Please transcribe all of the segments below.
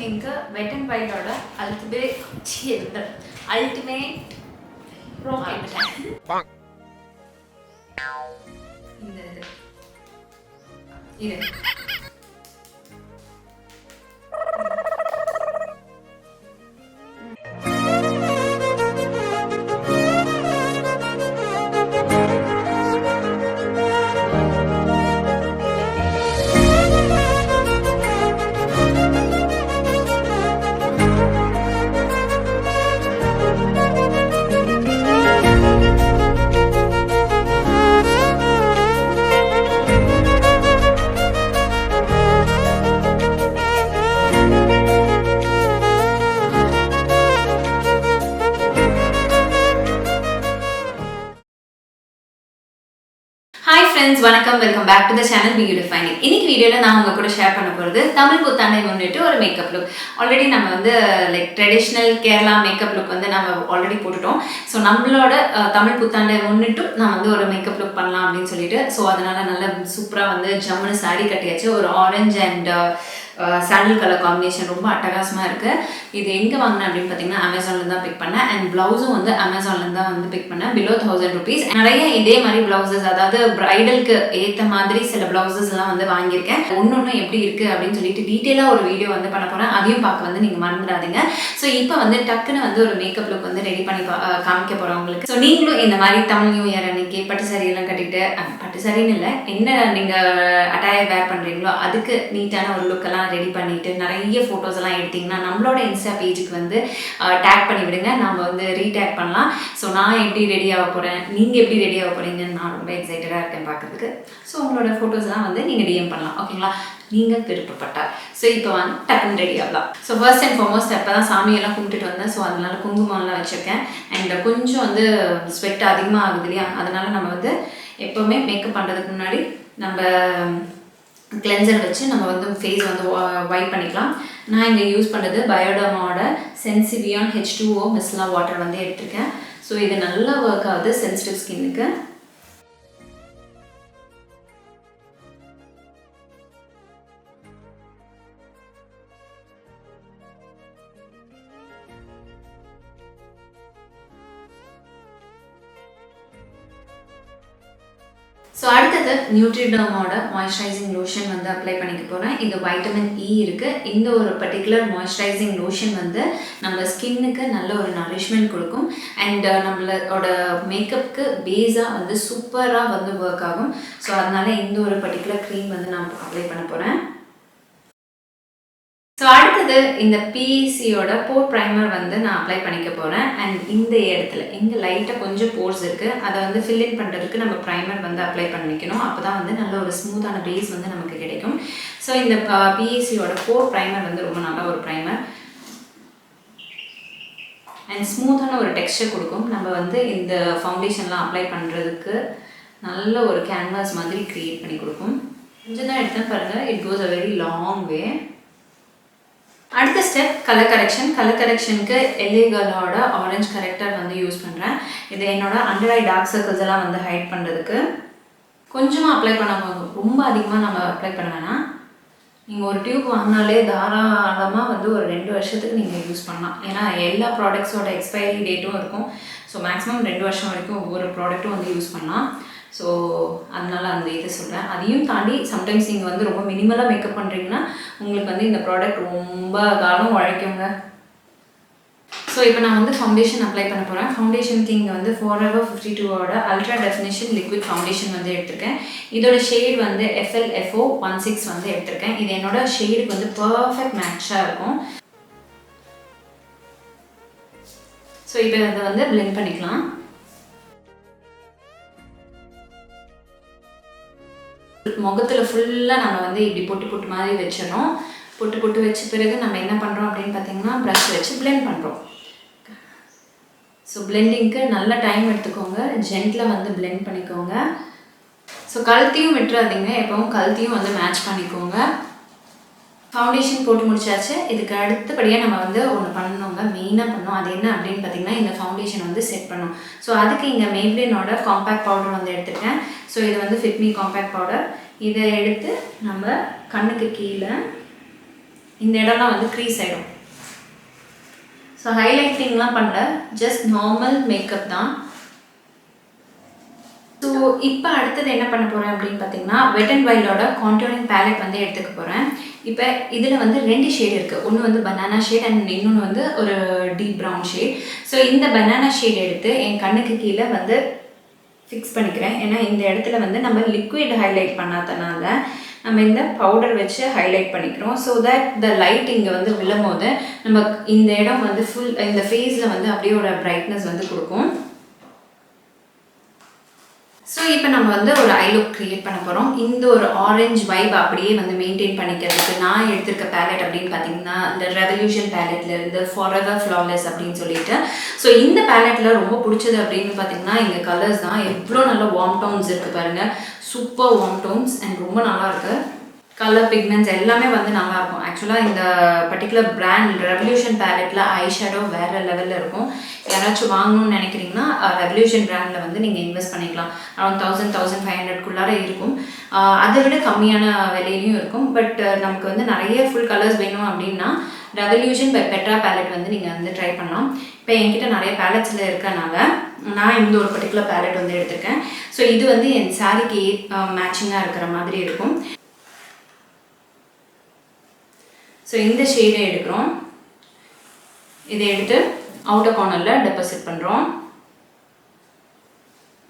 Link wet and வைல்டோட ultimate brow இந்த இது வணக்கம் welcome back to the channel BeYouDefining. இன்னைக்கு வீடியோவில் நான் உங்க கூட ஷேர் பண்ண போகிறது தமிழ் புத்தாண்டை முன்னிட்டு ஒரு மேக்கப் லுக். ஆல்ரெடி நம்ம வந்து like traditional Kerala makeup look வந்து நம்ம ஆல்ரெடி போட்டுட்டோம். ஸோ நம்மளோட தமிழ் புத்தாண்டை முன்னிட்டு நான் வந்து ஒரு மேக்கப் லுக் பண்ணலாம் அப்படின்னு சொல்லிட்டு ஸோ அதனால நல்லா சூப்பராக வந்து ஜம்முன்னு சாரி கட்டியாச்சு. ஒரு orange and sandal colour combination ரொம்ப அட்டகாசமாக இருக்குது. இது எங்கே வாங்கினேன் அப்படின்னு பார்த்தீங்கன்னா அமேசான்லேருந்து தான் பிக் பண்ணேன். அண்ட் ப்ளவுஸும் வந்து அமேசான்லேருந்து தான் வந்து பிக் பண்ணேன். Below 1000 rupees. நிறைய இதே மாதிரி ப்ளவுசஸ், அதாவது ப்ரைடலுக்கு ஏற்ற மாதிரி சில ப்ளவுசஸ் எல்லாம் வந்து வாங்கியிருக்கேன். ஒன்று எப்படி இருக்குது அப்படின்னு சொல்லிட்டு டீட்டெயிலாக ஒரு வீடியோ வந்து பண்ண போகிறேன். அதையும் பார்க்க வந்து நீங்கள் மறந்துடாதீங்க. ஸோ இப்போ வந்து டக்குன்னு வந்து ஒரு மேக்கப் லுக் வந்து ரெடி பண்ணி காமிக்க போகிறேன் உங்களுக்கு. ஸோ நீங்களும் இந்த மாதிரி தமிழ் நியூ இயர் அன்னைக்கு பட்டு சாரியெல்லாம் கட்டிட்டு, பட்டு சாரின்னு இல்லை, என்ன நீங்கள் அட்டையர் வேர் பண்ணுறீங்களோ அதுக்கு நீட்டான ஒரு லுக்கெல்லாம் ரெடி பண்ணிட்டு நிறைய ஃபோட்டோஸ் எல்லாம் எடுத்தீங்கன்னா நம்மளோட இன்ஸ்டா பேஜுக்கு வந்து டேக் பண்ணி விடுங்க. நம்ம வந்து ரீடேக் பண்ணலாம். ஸோ நான் எப்படி ரெடி ஆக போகிறேன், நீங்கள் எப்படி ரெடி ஆக போகிறீங்கன்னு நான் ரொம்ப எக்ஸைட்டடாக இருக்கேன் பார்க்கறதுக்கு. ஸோ உங்களோட ஃபோட்டோஸ்லாம் வந்து நீங்கள் டிஎம் பண்ணலாம், ஓகேங்களா, நீங்கள் விருப்பப்பட்டால். ஸோ இப்போ வந்து டக்குன்னு ரெடி ஆகலாம். ஸோ ஃபர்ஸ்ட் அண்ட் ஃபார்மோஸ்ட் இப்போ தான் சாமியெல்லாம் கும்பிட்டுட்டு வந்தேன். ஸோ அதனால குங்குமம்லாம் வச்சுருக்கேன். அண்ட் கொஞ்சம் வந்து ஸ்வெட் அதிகமாக ஆகுது இல்லையா, அதனால நம்ம வந்து எப்போவுமே மேக்கப் பண்ணுறதுக்கு முன்னாடி நம்ம கிளென்சர் வச்சு நம்ம வந்து ஃபேஸ் வந்து வைப் பண்ணிக்கலாம். நான் இங்கே யூஸ் பண்ணுறது பயோடர்மாவோட சென்சிவியான் H2O மிஸ்லா வாட்டர் வந்து எடுத்திருக்கேன். ஸோ இது நல்லா ஒர்க் ஆகுது சென்சிட்டிவ் ஸ்கின்னுக்கு. ஸோ அடுத்தது நியூட்ரிடர்மோட மாய்ஸ்சரைசிங் லோஷன் வந்து அப்ளை பண்ணிக்க போகிறேன். இது வைட்டமின் E இருக்குது. இந்த ஒரு பர்டிகுலர் மாய்ஸ்சரைசிங் லோஷன் வந்து நம்ம ஸ்கின்னுக்கு நல்ல ஒரு நரிஷ்மெண்ட் கொடுக்கும். அண்ட் நம்மளோட மேக்கப்புக்கு பேஸாக வந்து சூப்பராக வந்து ஒர்க் ஆகும். ஸோ அதனால இந்த ஒரு பர்டிகுலர் க்ரீம் வந்து நான் அப்ளை பண்ண போகிறேன். ஸோ அடுத்தது இந்த பிசியோட போர் ப்ரைமர் வந்து நான் அப்ளை பண்ணிக்க போகிறேன். அண்ட் இந்த இடத்துல இங்கே லைட்டாக கொஞ்சம் போர்ஸ் இருக்குது, அதை வந்து ஃபில்லின் பண்ணுறதுக்கு நம்ம ப்ரைமர் வந்து அப்ளை பண்ணிக்கணும். அப்போ தான் வந்து நல்ல ஒரு ஸ்மூத்தான பேஸ் வந்து நமக்கு கிடைக்கும். ஸோ இந்த பிசியோட போர் ப்ரைமர் வந்து ரொம்ப நல்ல ஒரு ப்ரைமர் அண்ட் ஸ்மூத்தான ஒரு டெக்ஸ்சர் கொடுக்கும். நம்ம வந்து இந்த ஃபவுண்டேஷன்லாம் அப்ளை பண்ணுறதுக்கு நல்ல ஒரு கேன்வாஸ் மாதிரி க்ரியேட் பண்ணி கொடுக்கும். கொஞ்சம் தான் எடுத்தேன் பாருங்கள், it goes a very long way. அடுத்த ஸ்டெப் கலர் கரெக்ஷன். கலர் கரெக்ஷனுக்கு l.a.girlோட ஆரஞ்சு கரெக்டர் வந்து யூஸ் பண்ணுறேன். இது என்னோட அண்டர் ஐ டார்க் சர்க்கிள்ஸ் எல்லாம் வந்து ஹைட் பண்ணுறதுக்கு. கொஞ்சமாக அப்ளை பண்ண போதும், ரொம்ப அதிகமாக நம்ம அப்ளை பண்ண வேணாம். நீங்கள் ஒரு டியூப் வாங்கினாலே தாராளமாக வந்து ஒரு 2 வருஷத்துக்கு நீங்கள் யூஸ் பண்ணலாம். ஏன்னா எல்லா ப்ராடக்ட்ஸோட எக்ஸ்பைரி டேட்டும் இருக்கும். ஸோ மேக்ஸிமம் 2 வருஷம் வரைக்கும் ஒவ்வொரு ப்ராடக்ட்டும் வந்து யூஸ் பண்ணலாம். ஸோ அதனால் அந்த இதை சொல்கிறேன். அதையும் தாண்டி சம்டைம்ஸ் நீங்கள் வந்து ரொம்ப மினிமலாக மேக்கப் பண்ணுறீங்கன்னா உங்களுக்கு வந்து இந்த ப்ராடக்ட் ரொம்ப காலம் உழைக்குங்க. ஸோ இப்போ நான் வந்து ஃபவுண்டேஷன் அப்ளை பண்ண போகிறேன். ஃபவுண்டேஷனுக்கு இங்கே வந்து Forever 52ஓட அல்ட்ரா டெஃபினிஷன் லிக்விட் ஃபவுண்டேஷன் வந்து எடுத்திருக்கேன். இதோட ஷேட் வந்து FL-FO16 வந்து எடுத்திருக்கேன். இது என்னோட ஷேடுக்கு வந்து பர்ஃபெக்ட் மேட்சாக இருக்கும். ஸோ இப்போ அதை வந்து பிளெண்ட் பண்ணிக்கலாம். முகத்தில் ஃபுல்லாக நம்ம வந்து இப்படி பொட்டு மாதிரி வச்சிடறோம். பொட்டு வச்ச பிறகு நம்ம என்ன பண்ணுறோம் அப்படின்னு பார்த்தீங்கன்னா ப்ரஷ் வச்சு பிளெண்ட் பண்ணுறோம். ஸோ பிளெண்டிங்க்கு நல்ல டைம் எடுத்துக்கோங்க, ஜென்டில் வந்து பிளெண்ட் பண்ணிக்கோங்க. ஸோ கழுத்தையும் விட்டுறாதீங்க, எப்பவும் கழுத்தையும் வந்து மேட்ச் பண்ணிக்கோங்க. ஃபவுண்டேஷன் போட்டு முடிச்சாச்சு. இதுக்கு அடுத்தபடியாக நம்ம வந்து ஒன்று பண்ணணுங்க, மெயினாக பண்ணணும். அது என்ன அப்படின்னு பார்த்தீங்கன்னா இந்த ஃபவுண்டேஷன் வந்து செட் பண்ணணும். ஸோ அதுக்கு இங்கே மேப்ளினோட காம்பேக்ட் பவுடர் வந்து எடுத்துட்டேன். ஸோ இது வந்து ஃபிட் மீ காம்பேக்ட் பவுடர். இதை எடுத்து நம்ம கண்ணுக்கு கீழே இந்த இடம்லாம் வந்து க்ரீஸ் ஆகிடும். ஸோ ஹைலைட்டிங்லாம் பண்ணல, ஜஸ்ட் நார்மல் மேக்கப் தான். ஸோ இப்போ அடுத்தது என்ன பண்ண போகிறேன் அப்படின்னு பார்த்தீங்கன்னா, வெட் அண்ட் வைல்டோட கான்டூரிங் பேலட் வந்து எடுத்துக்க போகிறேன். இப்போ இதில் வந்து 2 ஷேட் இருக்குது. ஒன்று வந்து பனானா ஷேட் அண்ட் இன்னொன்று வந்து ஒரு டீப் ப்ரௌன் ஷேட். ஸோ இந்த பனானா ஷேட் எடுத்து என் கண்ணுக்கு கீழே வந்து ஃபிக்ஸ் பண்ணிக்கிறேன். ஏன்னா இந்த இடத்துல வந்து நம்ம லிக்விட் ஹைலைட் பண்ணாதனால நம்ம இந்த பவுடர் வச்சு ஹைலைட் பண்ணிக்கிறோம். ஸோ தட் த லைட் இங்கே வந்து விழும் போது நம்ம இந்த இடம் வந்து ஃபுல் இந்த ஃபேஸில் வந்து அப்படியே ஒரு பிரைட்னஸ் வந்து கொடுக்கும். ஸோ இப்போ நம்ம வந்து ஒரு ஐ லுக் க்ரியேட் பண்ண போகிறோம். இந்த ஒரு ஆரஞ்ச் வைப் அப்படியே வந்து மெயின்டைன் பண்ணிக்கிறதுக்கு நான் எடுத்திருக்க பேலட் அப்படின்னு பார்த்தீங்கன்னா இந்த ரெவல்யூஷன் பேலட்லேருந்து ஃபாரெவர் ஃப்ளாலெஸ் அப்படின்னு சொல்லிட்டு. ஸோ இந்த பேலட்டில் ரொம்ப பிடிச்சது அப்படின்னு பார்த்தீங்கன்னா இங்கே கலர்ஸ் தான். எவ்வளோ நல்ல வார்ம் டோன்ஸ் இருக்குது பாருங்கள், சூப்பர் வார்ம் டோன்ஸ் அண்ட் ரொம்ப நல்லா இருக்குது. கலர் பிக்மெண்ட்ஸ் எல்லாமே வந்து நல்லாயிருக்கும். ஆக்சுவலாக இந்த பர்டிகுலர் பிராண்ட் ரெவல்யூஷன் பேலட்டில் ஐஷேடோ வேறு லெவலில் இருக்கும். யாராச்சும் வாங்கணும்னு நினைக்கிறீங்கன்னா ரெவல்யூஷன் பிராண்டில் வந்து நீங்கள் இன்வெஸ்ட் பண்ணிக்கலாம். அரௌண்ட் 1000-1500 இருக்கும். அதை விட கம்மியான விலையிலையும் இருக்கும். பட் நமக்கு வந்து நிறைய ஃபுல் கலர்ஸ் வேணும் அப்படின்னா ரெவல்யூஷன் பை பெட்ரா பேலட் வந்து நீங்கள் வந்து ட்ரை பண்ணலாம். இப்போ என்கிட்ட நிறைய பேலட்ஸில் இருக்கனால நான் இந்த ஒரு பர்டிகுலர் பேலட் வந்து எடுத்திருக்கேன். ஸோ இது வந்து என் சாரிக்கு மேட்சிங்காக இருக்கிற மாதிரி இருக்கும். ஸோ இந்த ஷேடை எடுக்கிறோம். இதை எடுத்து அவுட்டர் கார்னரில் டெபாசிட் பண்ணுறோம்.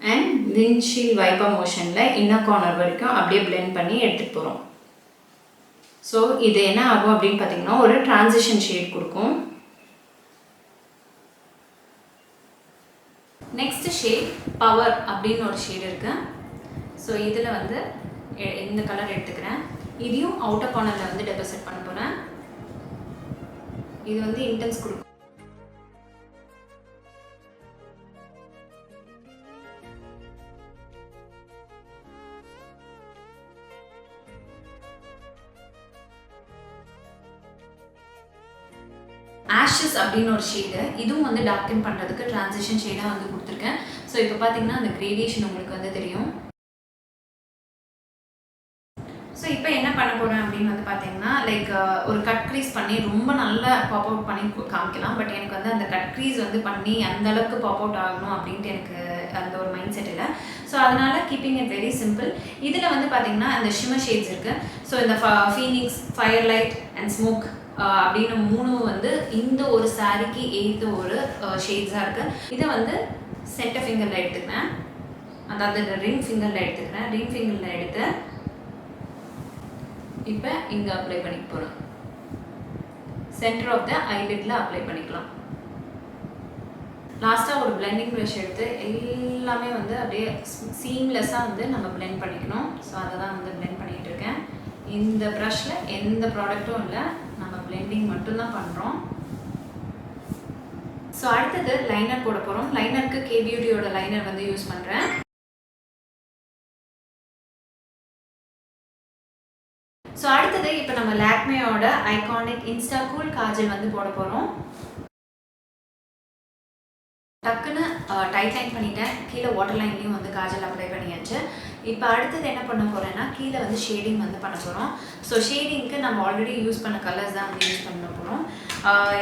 அண்ட் விண்ட்ஷீல்ட் வைப்பர் மோஷனில் இன்னர் கார்னர் வரைக்கும் அப்படியே பிளெண்ட் பண்ணி எடுத்துகிட்டு போகிறோம். ஸோ இது என்ன ஆகும் அப்படின்னு பார்த்தீங்கன்னா ஒரு டிரான்சிஷன் ஷேட் கொடுக்கும். நெக்ஸ்ட் ஷேட் பவர் அப்படின்னு ஒரு ஷேட் இருக்குது. ஸோ இதில் வந்து இந்த கலர் எடுத்துக்கிறேன். இதையும் அவுட்டர் கார்னரில் வந்து டெபாசிட் பண்ண போகிறேன். இது வந்து இன்டென்ஸ் கொடுக்கும். ஆஷஸ் அப்படின்னு ஒரு ஷேடு, இதுவும் வந்து டார்க்கன் பண்ணுறதுக்கு ட்ரான்சிஷன் ஷேடாக வந்து கொடுத்துருக்கேன். ஸோ இப்போ பார்த்தீங்கன்னா அந்த கிரேடியேஷன் உங்களுக்கு வந்து தெரியும். ஸோ இப்போ என்ன பண்ண போகிறேன் அப்படின்னு வந்து பார்த்தீங்கன்னா லைக் ஒரு கட் க்ரீஸ் பண்ணி ரொம்ப நல்லா பாப் அவுட் பண்ணி காமிக்கலாம். பட் எனக்கு வந்து அந்த கட் க்ரீஸ் வந்து பண்ணி அந்தளவுக்கு பாப் அவுட் ஆகணும் அப்படின்ட்டு எனக்கு அந்த ஒரு மைண்ட் செட் இல்லை. ஸோ அதனால் கீப்பிங் இட் வெரி சிம்பிள். இதில் வந்து பார்த்தீங்கன்னா அந்த ஷிமர் ஷேட்ஸ் இருக்குது. ஸோ இந்த Phoenix, fire light and smoke அப்படின்னு 3 வந்து இந்த ஒரு சாரிக்கு ஏற்ற ஒரு ஷேட்ஸாக இருக்குது. இதை வந்து சென்டர் ஃபிங்கரில் எடுத்துக்கிறேன், அதாவது ரிங் ஃபிங்கரில் எடுத்துக்கிறேன். ரிங் ஃபிங்கரில் எடுத்து இப்போ இங்கே அப்ளை பண்ணிக்க போகிறோம். சென்டர் ஆஃப் த ஐலிட்ல அப்ளை பண்ணிக்கலாம். லாஸ்ட்டாக ஒரு பிளெண்டிங் ப்ரஷ் எடுத்து எல்லாமே வந்து அப்படியே சீம்லெஸ்ஸாக வந்து நம்ம பிளெண்ட் பண்ணிக்கணும். ஸோ அதை தான் வந்து பிளெண்ட் பண்ணிகிட்டு இருக்கேன். இந்த ப்ரஷில் எந்த ப்ராடக்ட்டும் இல்லை, நம்ம பிளெண்டிங் மட்டும்தான் பண்ணுறோம். ஸோ அடுத்தது லைனர் போட போகிறோம். லைனருக்கு BeYouDefining லைனர் வந்து யூஸ் பண்ணுறேன். ஸோ அடுத்தது இப்போ நம்ம லாக்மேயோட ஐகானிக் இன்ஸ்டா கூல் காஜல் வந்து போட போகிறோம். டக்குன்னு டைட் லைன் பண்ணிட்டேன். கீழே வாட்டர் லைன்லேயும் வந்து காஜல் அப்ளை பண்ணியாச்சு. இப்போ அடுத்தது என்ன பண்ண போகிறேன்னா கீழே வந்து ஷேடிங் வந்து பண்ண போகிறோம். ஸோ ஷேடிங்க்கு நம்ம ஆல்ரெடி யூஸ் பண்ண கலர்ஸ் தான் வந்து யூஸ் பண்ண போகிறோம்.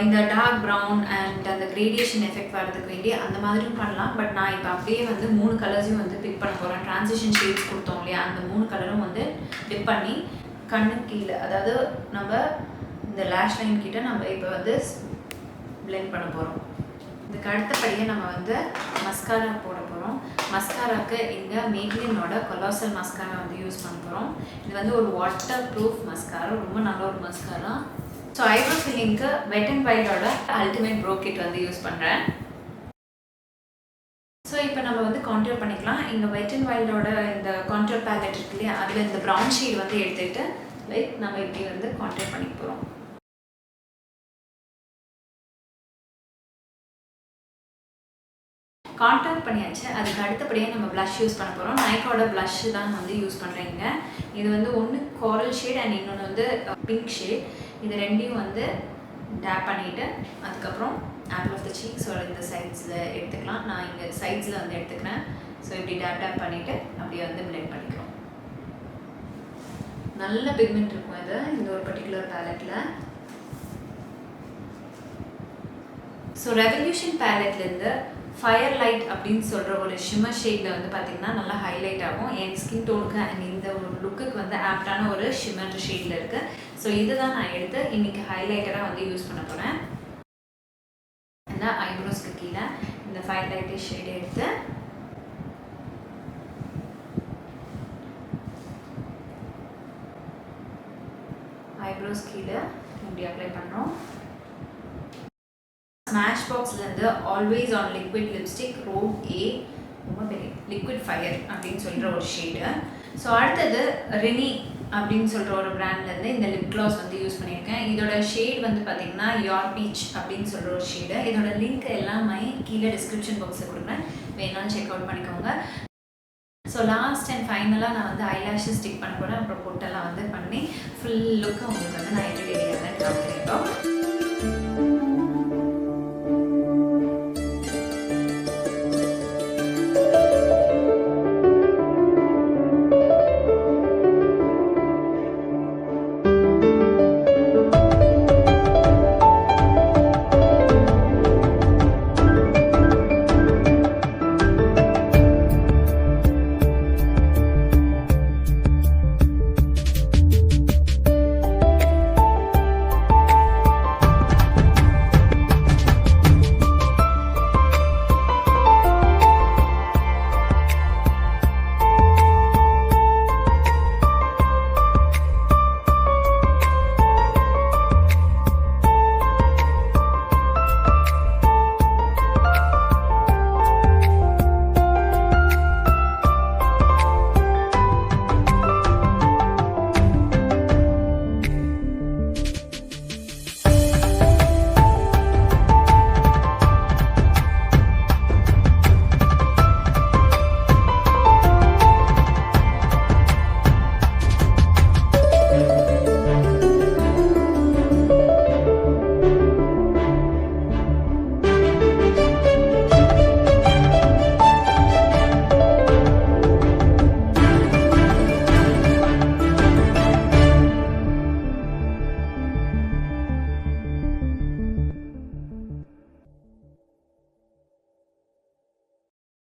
இந்த டார்க் ப்ரௌன் அண்ட் அந்த கிரேடியேஷன் எஃபெக்ட் வரதுக்கு வேண்டி அந்த மாதிரியும் பண்ணலாம். பட் நான் இப்போ அப்படியே வந்து 3 கலர்ஸையும் வந்து பிக் பண்ண போகிறேன். ட்ரான்சிஷன் ஷேட்ஸ் கொடுத்தோம் இல்லையா, அந்த 3 கலரும் வந்து டிப் பண்ணி கண்ணு கீழே, அதாவது நம்ம இந்த லேஷ் லைன் கிட்ட நம்ம இப்போ வந்து பிளெண்ட் பண்ண போகிறோம். இதுக்கு அடுத்தபடியாக நம்ம வந்து மஸ்காரா போட போகிறோம். மஸ்காராக்கு இங்கே மேக்லினோட கொலாசல் மஸ்காரா வந்து யூஸ் பண்ண போகிறோம். இது வந்து ஒரு வாட்டர் ப்ரூஃப் மஸ்காரா, ரொம்ப நல்ல ஒரு மஸ்காரா. ஸோ ஐப்ரோ ஃபில்லிங்க்கு வெட் அண்ட் வைல்டோட அல்டிமேட் ப்ரோ கிட் வந்து யூஸ் பண்ணுறேன். ஸோ இப்போ நம்ம வந்து கான்டூர் பண்ணிக்கலாம். இங்கே வெட் அண்ட் வைல்டோட இந்த கான்டூர் பேலட் இருக்கு இல்லையா, அதில் இந்த ப்ரௌன் ஷேட் வந்து எடுத்துகிட்டு லைக் நம்ம இப்படி வந்து கான்டூர் பண்ணிக்க போகிறோம். கான்டூர் பண்ணியாச்சு. அதுக்கு அடுத்தபடியாக நம்ம ப்ளஷ் யூஸ் பண்ண போகிறோம். நைக்கோட ப்ளஷ் தான் வந்து யூஸ் பண்ணுறேங்க. இது வந்து ஒன்று கோரல் ஷேட் அண்ட் இன்னொன்று வந்து பிங்க் ஷேட். இது ரெண்டையும் வந்து டேப் பண்ணிவிட்டு அதுக்கப்புறம் ஆப்பிள் ஆஃப் த சீக்ஸ் இந்த சைட்ஸில் எடுத்துக்கலாம். நான் இங்கே சைட்ஸில் வந்து எடுத்துக்கிறேன். ஸோ இப்படி டேப் பண்ணிவிட்டு அப்படியே வந்து பிளெண்ட் பண்ணிக்கிறோம். நல்ல பிக்மெண்ட் இருக்கும் இது இந்த ஒரு பர்டிகுலர் பேலட்டில். ஸோ ரெவல்யூஷன் பேலட்லேருந்து ஃபயர் லைட் அப்படின்னு சொல்கிற ஒரு ஷிம்மர் ஷேடில் வந்து பார்த்திங்கன்னா நல்லா ஹைலைட் ஆகும். என் ஸ்கின் டோனுக்கு அண்ட் இந்த ஒரு லுக்குக்கு வந்து ஆப்டான ஒரு ஷிம்மர் ஷேடில் இருக்குது. ஸோ இதுதான் நான் எடுத்து இன்றைக்கி ஹைலைட்டராக வந்து யூஸ் பண்ண போகிறேன். இந்த ஐப்ரோஸ்க்கு கீழே இந்த ஃபயர் லைட்டு ஷேடு எடுத்து ஐப்ரோஸ் கீழே இப்படி அப்ளை பண்ணுறோம். ஸ்மாஷ் பாக்ஸ்லேருந்து ஆல்வேஸ் ஆன் லிக்விட் லிப்ஸ்டிக் ரோட் ஏ, ரொம்ப பெரிய லிக்விட் ஃபயர் அப்படின்னு சொல்கிற ஒரு ஷேடு. ஸோ அடுத்தது ரினி அப்படின்னு சொல்கிற ஒரு பிராண்ட்லேருந்து இந்த லிப் க்ளாஸ் வந்து யூஸ் பண்ணியிருக்கேன். இதோட ஷேட் வந்து பார்த்திங்கன்னா யார் பீச் அப்படின்னு சொல்கிற ஒரு ஷேடு. இதோட லிங்க் எல்லாமே கீழே டிஸ்கிரிப்ஷன் பாக்ஸில் கொடுக்குறேன், வேணாலும் செக் அவுட் பண்ணிக்கோங்க. ஸோ லாஸ்ட் அண்ட் ஃபைனலாக நான் வந்து ஐலாஷஸ் ஸ்டிக் பண்ண போகிறேன். அப்புறம் பொட்டெல்லாம் வந்து பண்ணி ஃபுல் லுக்காக உங்களுக்கு வந்து நான் எப்படி ரெடி ஆகிறேன்னு காமிக்கிறேன்.